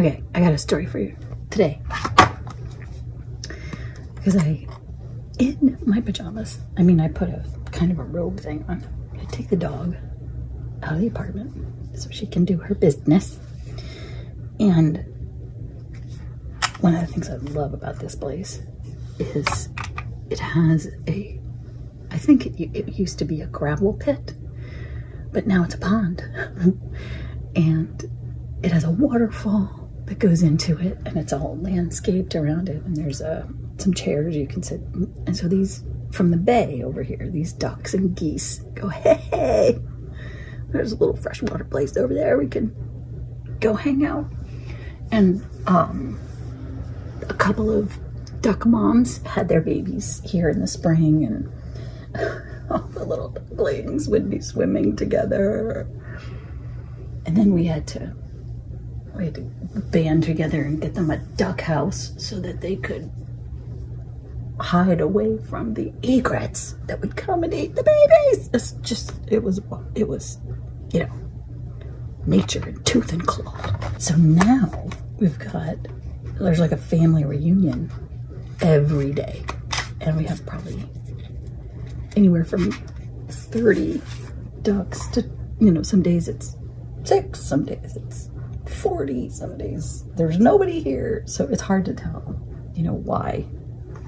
Okay, I got a story for you today. Because in my pajamas, I put a kind of a robe thing on. I take the dog out of the apartment so she can do her business. And one of the things I love about this place is it has I think it used to be a gravel pit, but now it's a pond. And it has a waterfall that goes into it, and it's all landscaped around it, and there's some chairs you can sit. And so these, from the bay over here, these ducks and geese go, hey, there's a little freshwater place over there, we can go hang out. And a couple of duck moms had their babies here in the spring, and all the little ducklings would be swimming together. And then we had to band together and get them a duck house so that they could hide away from the egrets that would come and eat the babies. It was, nature in tooth and claw. So now there's like a family reunion every day. And we have probably anywhere from 30 ducks to, some days it's 6, some days it's 40, some days there's nobody here. So it's hard to tell, why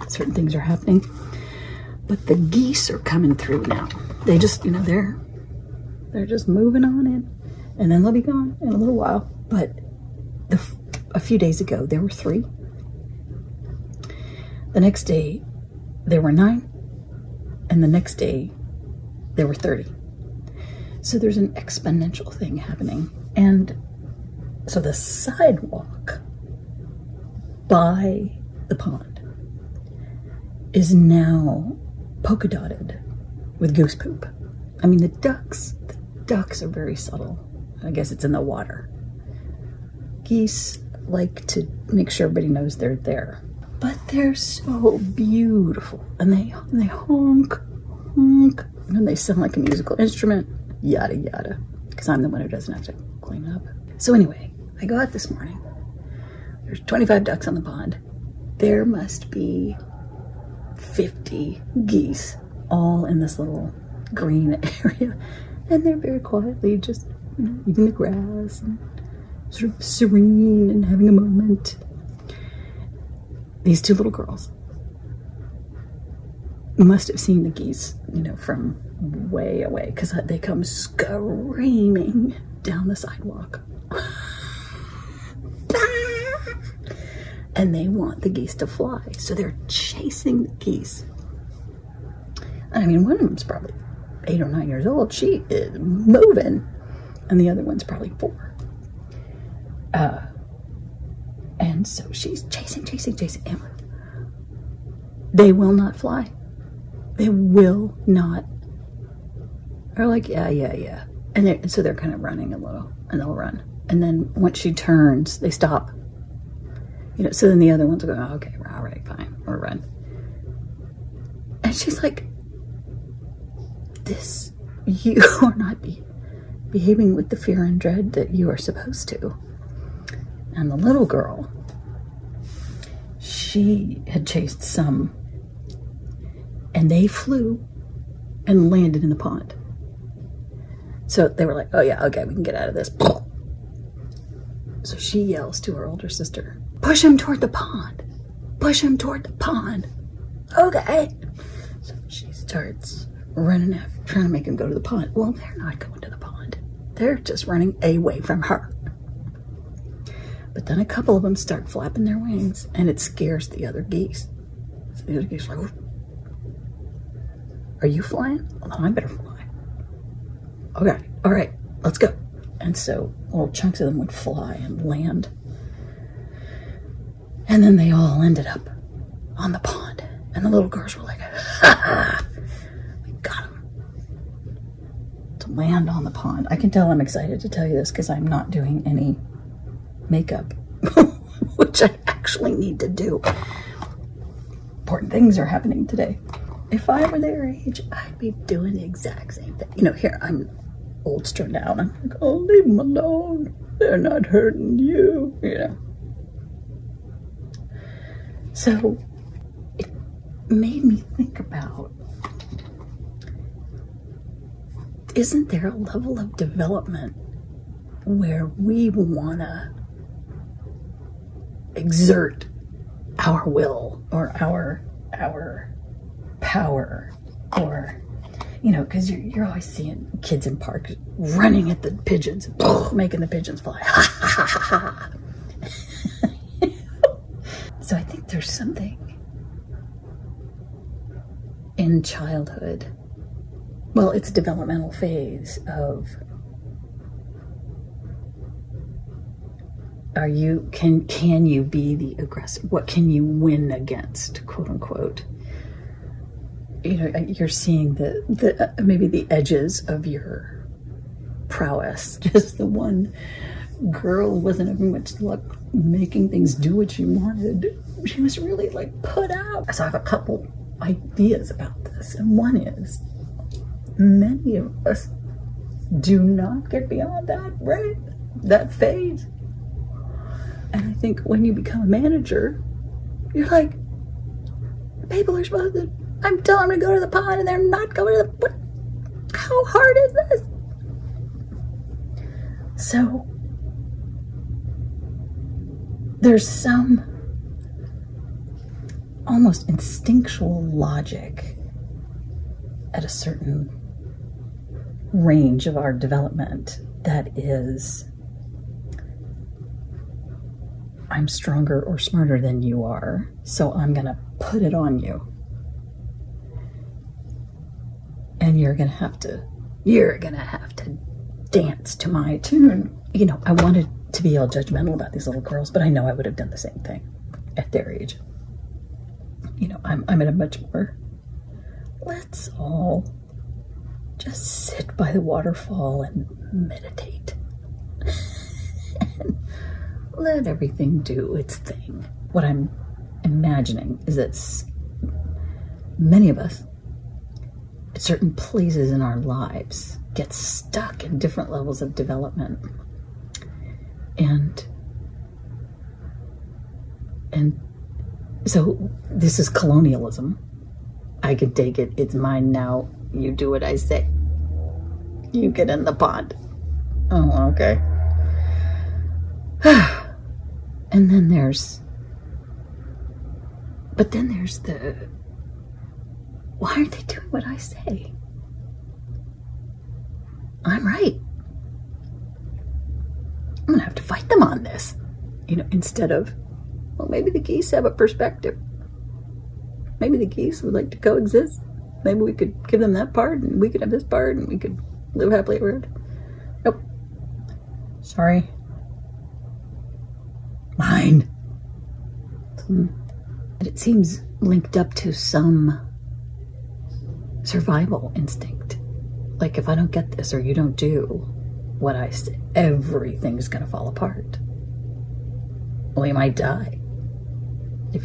certain things are happening. But the geese are coming through now. They just, they're just moving on in, and then they'll be gone in a little while. But a few days ago, there were 3. The next day, there were 9. And the next day, there were 30. So there's an exponential thing happening. And so the sidewalk by the pond is now polka dotted with goose poop. The ducks are very subtle. I guess it's in the water. Geese like to make sure everybody knows they're there. But they're so beautiful. And they honk, honk, and they sound like a musical instrument, yada, yada. Because I'm the one who doesn't have to clean up. So anyway, I go out this morning. There's 25 ducks on the pond. There must be 50 geese all in this little green area. And they're very quietly just, eating the grass and sort of serene and having a moment. These 2 little girls must have seen the geese, from way away, because they come screaming down the sidewalk. And they want the geese to fly, so they're chasing the geese. One of them's probably 8 or 9 years old. She is moving, and the other one's probably 4. And so she's chasing. And they will not fly. They will not. They're like, yeah. And so they're kind of running a little, and they'll run. And then once she turns, they stop. So then the other ones will go, oh, okay, all right, fine, or run. And she's like, you are not behaving with the fear and dread that you are supposed to. And the little girl, she had chased some, and they flew and landed in the pond. So they were like, oh yeah, okay, we can get out of this. So she yells to her older sister, push him toward the pond. Push him toward the pond. Okay. So she starts running out, trying to make him go to the pond. Well, they're not going to the pond. They're just running away from her. But then a couple of them start flapping their wings, and it scares the other geese. So the other geese are like, are you flying? Well, I better fly. Okay, all right, let's go. And so little chunks of them would fly and land. And then they all ended up on the pond. And the little girls were like, ha ha, we got them. To land on the pond. I can tell I'm excited to tell you this because I'm not doing any makeup, which I actually need to do. Important things are happening today. If I were their age, I'd be doing the exact same thing. Here, bolster down. I'm like, oh, leave them alone. They're not hurting you, you know. So it made me think about, isn't there a level of development where we want to exert our will or our power, or, you know, because you're always seeing kids in parks running at the pigeons, making the pigeons fly. So I think there's something in childhood, well, it's a developmental phase of, can you be the aggressor? What can you win against, quote unquote? You know, you're seeing the maybe the edges of your prowess. Just the one girl wasn't having much luck making things do what she wanted. She was really like put out. So I have a couple ideas about this, and one is, many of us do not get beyond that, right? That phase. And I think when you become a manager, you're like, people are supposed to, I'm telling them to go to the pond and they're not going to the, what? How hard is this? So there's some almost instinctual logic at a certain range of our development that is, I'm stronger or smarter than you are, so I'm going to put it on you. And you're going to have to dance to my tune. You know, I wanted to be all judgmental about these little girls, but I know I would have done the same thing at their age. You know, I'm at a much more, let's all just sit by the waterfall and meditate. And let everything do its thing. What I'm imagining is that many of us, at certain places in our lives, get stuck in different levels of development. And so this is colonialism. I can take it. It's mine now. You do what I say. You get in the pond. Oh, okay. And then there's the, why aren't they doing what I say? I'm right. I'm going to have to fight them on this. You know, instead of, well, maybe the geese have a perspective. Maybe the geese would like to coexist. Maybe we could give them that part and we could have this part and we could live happily ever after. Nope. Sorry. Mine. But it seems linked up to some survival instinct. Like, if I don't get this or you don't do what I say, everything's going to fall apart. We might die. If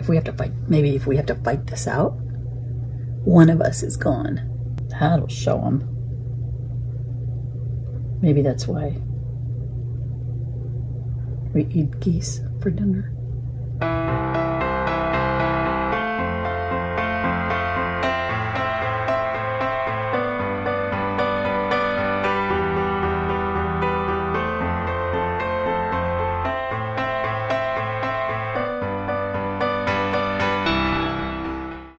we have to fight, maybe if we have to fight this out, one of us is gone. That'll show them. Maybe that's why we eat geese for dinner.